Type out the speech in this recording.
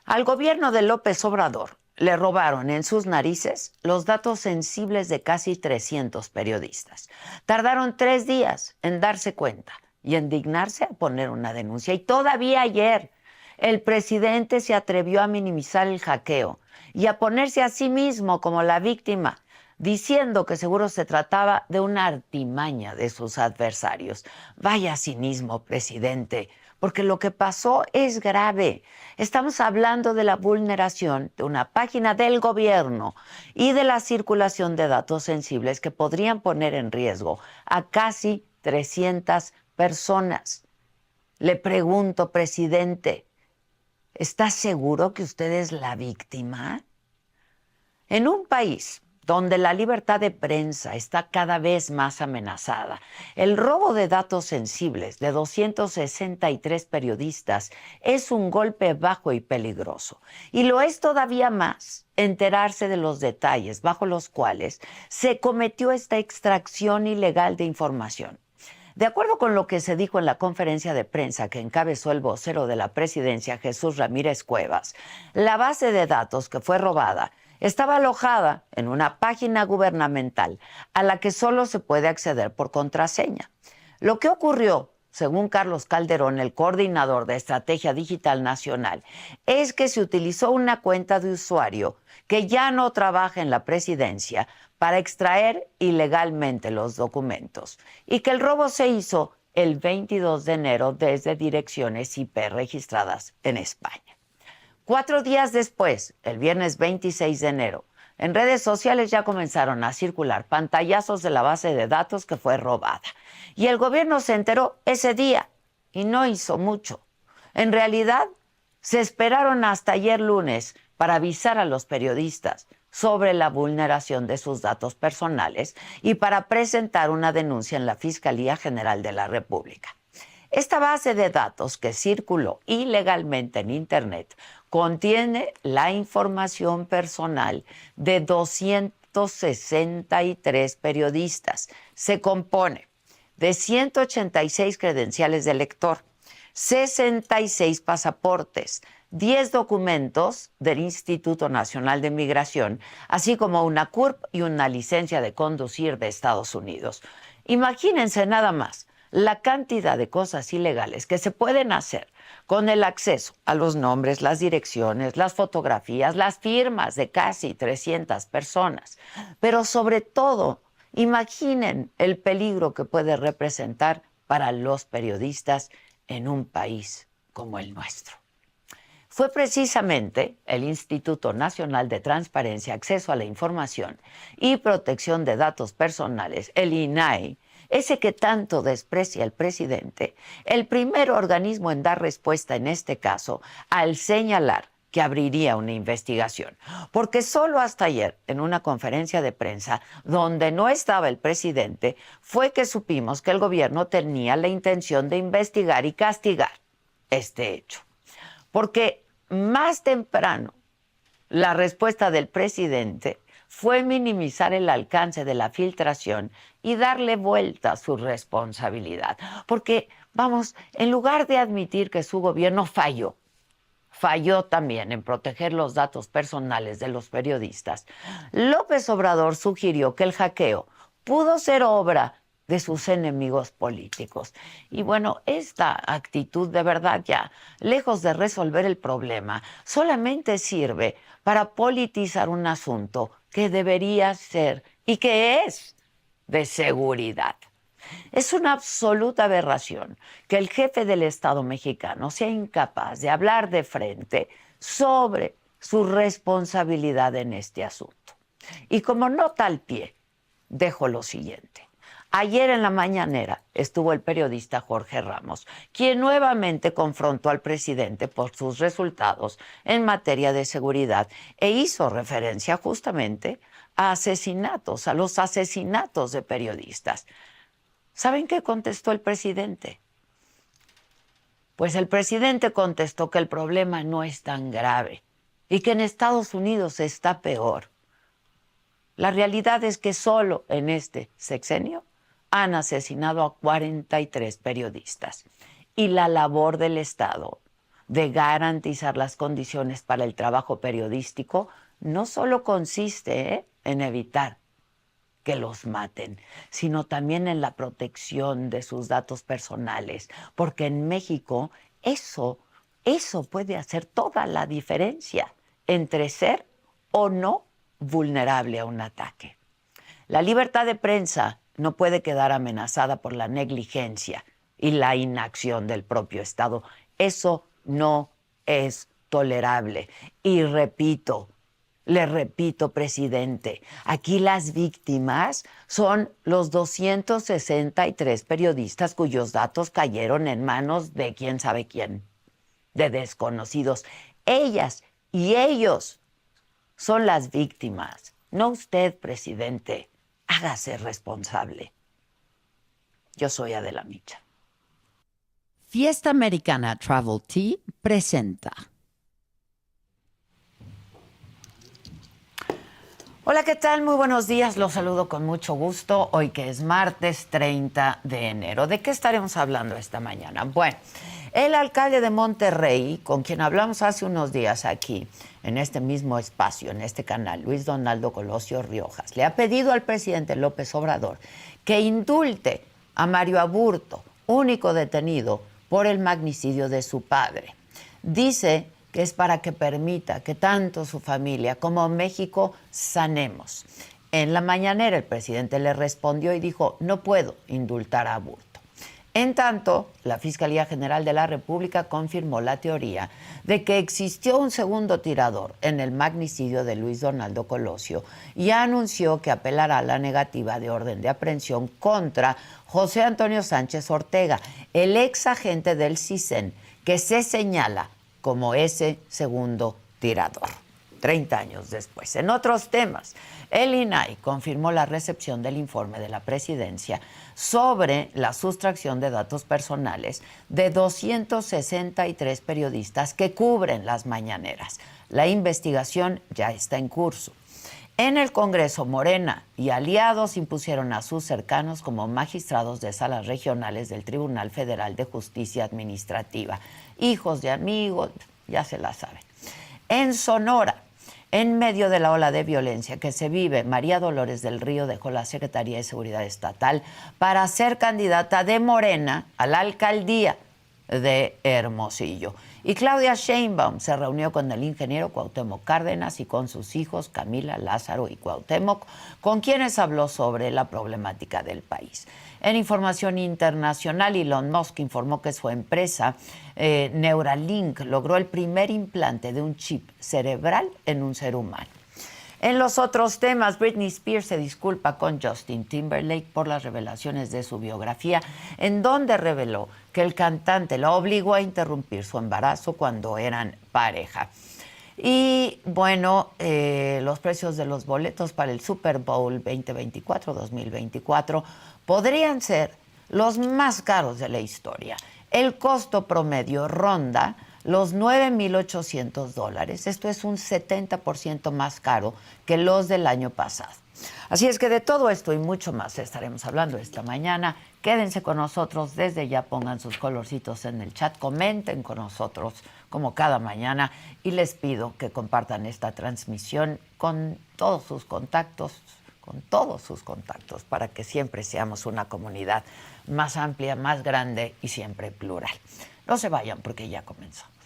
Al gobierno de López Obrador le robaron en sus narices los datos sensibles de casi 300 periodistas. Tardaron 3 días en darse cuenta y en dignarse a poner una denuncia. Y todavía ayer el presidente se atrevió a minimizar el hackeo y a ponerse a sí mismo como la víctima, diciendo que seguro se trataba de una artimaña de sus adversarios. Vaya cinismo, presidente, porque lo que pasó es grave. Estamos hablando de la vulneración de una página del gobierno y de la circulación de datos sensibles que podrían poner en riesgo a casi 300 personas. Le pregunto, presidente, ¿está seguro que usted es la víctima? En un país donde la libertad de prensa está cada vez más amenazada, el robo de datos sensibles de 263 periodistas es un golpe bajo y peligroso. Y lo es todavía más enterarse de los detalles bajo los cuales se cometió esta extracción ilegal de información. De acuerdo con lo que se dijo en la conferencia de prensa que encabezó el vocero de la presidencia, Jesús Ramírez Cuevas, la base de datos que fue robada estaba alojada en una página gubernamental a la que solo se puede acceder por contraseña. Lo que ocurrió, según Carlos Calderón, el coordinador de Estrategia Digital Nacional, es que se utilizó una cuenta de usuario que ya no trabaja en la presidencia para extraer ilegalmente los documentos y que el robo se hizo el 22 de enero desde direcciones IP registradas en España. 4 días después, el viernes 26 de enero, en redes sociales ya comenzaron a circular pantallazos de la base de datos que fue robada. Y el gobierno se enteró ese día y no hizo mucho. En realidad, se esperaron hasta ayer lunes para avisar a los periodistas sobre la vulneración de sus datos personales y para presentar una denuncia en la Fiscalía General de la República. Esta base de datos que circuló ilegalmente en Internet contiene la información personal de 263 periodistas. Se compone de 186 credenciales de lector, 66 pasaportes, 10 documentos del Instituto Nacional de Migración, así como una CURP y una licencia de conducir de Estados Unidos. Imagínense nada más la cantidad de cosas ilegales que se pueden hacer con el acceso a los nombres, las direcciones, las fotografías, las firmas de casi 300 personas. Pero sobre todo, imaginen el peligro que puede representar para los periodistas en un país como el nuestro. Fue precisamente el Instituto Nacional de Transparencia, Acceso a la Información y Protección de Datos Personales, el INAI, ese que tanto desprecia el presidente, el primer organismo en dar respuesta en este caso al señalar que abriría una investigación. Porque solo hasta ayer, en una conferencia de prensa donde no estaba el presidente, fue que supimos que el gobierno tenía la intención de investigar y castigar este hecho. Porque más temprano, la respuesta del presidente fue minimizar el alcance de la filtración y darle vuelta a su responsabilidad. Porque, vamos, en lugar de admitir que su gobierno falló también en proteger los datos personales de los periodistas, López Obrador sugirió que el hackeo pudo ser obra de sus enemigos políticos. Y bueno, esta actitud de verdad ya, lejos de resolver el problema, solamente sirve para politizar un asunto que debería ser y que es de seguridad. Es una absoluta aberración que el jefe del Estado mexicano sea incapaz de hablar de frente sobre su responsabilidad en este asunto. Y como nota al pie, dejo lo siguiente. Ayer en la mañanera estuvo el periodista Jorge Ramos, quien nuevamente confrontó al presidente por sus resultados en materia de seguridad e hizo referencia justamente a asesinatos, a los asesinatos de periodistas. ¿Saben qué contestó el presidente? Pues el presidente contestó que el problema no es tan grave y que en Estados Unidos está peor. La realidad es que solo en este sexenio han asesinado a 43 periodistas y la labor del Estado de garantizar las condiciones para el trabajo periodístico no solo consiste en evitar que los maten, sino también en la protección de sus datos personales, porque en México eso puede hacer toda la diferencia entre ser o no vulnerable a un ataque. La libertad de prensa no puede quedar amenazada por la negligencia y la inacción del propio Estado. Eso no es tolerable. Y le repito, presidente, aquí las víctimas son los 263 periodistas cuyos datos cayeron en manos de quién sabe quién, de desconocidos. Ellas y ellos son las víctimas, no usted, presidente. Hágase responsable. Yo soy Adela Micha. Fiesta Americana Travel Tea presenta. Hola, ¿qué tal? Muy buenos días. Los saludo con mucho gusto. Hoy que es martes 30 de enero. ¿De qué estaremos hablando esta mañana? Bueno, el alcalde de Monterrey, con quien hablamos hace unos días aquí, en este mismo espacio, en este canal, Luis Donaldo Colosio Riojas, le ha pedido al presidente López Obrador que indulte a Mario Aburto, único detenido por el magnicidio de su padre. Dice que es para que permita que tanto su familia como México sanemos. En la mañanera el presidente le respondió y dijo: no puedo indultar a Aburto. En tanto, la Fiscalía General de la República confirmó la teoría de que existió un segundo tirador en el magnicidio de Luis Donaldo Colosio y anunció que apelará a la negativa de orden de aprehensión contra José Antonio Sánchez Ortega, el ex agente del CISEN, que se señala como ese segundo tirador, 30 años después. En otros temas, el INAI confirmó la recepción del informe de la presidencia sobre la sustracción de datos personales de 263 periodistas que cubren las mañaneras. La investigación ya está en curso. En el Congreso, Morena y aliados impusieron a sus cercanos como magistrados de salas regionales del Tribunal Federal de Justicia Administrativa. Hijos de amigos, ya se la saben. En Sonora, en medio de la ola de violencia que se vive, María Dolores del Río dejó la Secretaría de Seguridad Estatal para ser candidata de Morena a la alcaldía de Hermosillo. Y Claudia Sheinbaum se reunió con el ingeniero Cuauhtémoc Cárdenas y con sus hijos Camila, Lázaro y Cuauhtémoc, con quienes habló sobre la problemática del país. En información internacional, Elon Musk informó que su empresa Neuralink logró el primer implante de un chip cerebral en un ser humano. En los otros temas, Britney Spears se disculpa con Justin Timberlake por las revelaciones de su biografía, en donde reveló que el cantante la obligó a interrumpir su embarazo cuando eran pareja. Y bueno, los precios de los boletos para el Super Bowl 2024 podrían ser los más caros de la historia. El costo promedio ronda los $9,800. Esto es un 70% más caro que los del año pasado. Así es que de todo esto y mucho más estaremos hablando esta mañana. Quédense con nosotros, desde ya pongan sus colorcitos en el chat, comenten con nosotros como cada mañana y les pido que compartan esta transmisión con todos sus contactos, para que siempre seamos una comunidad más amplia, más grande y siempre plural. No se vayan porque ya comenzamos.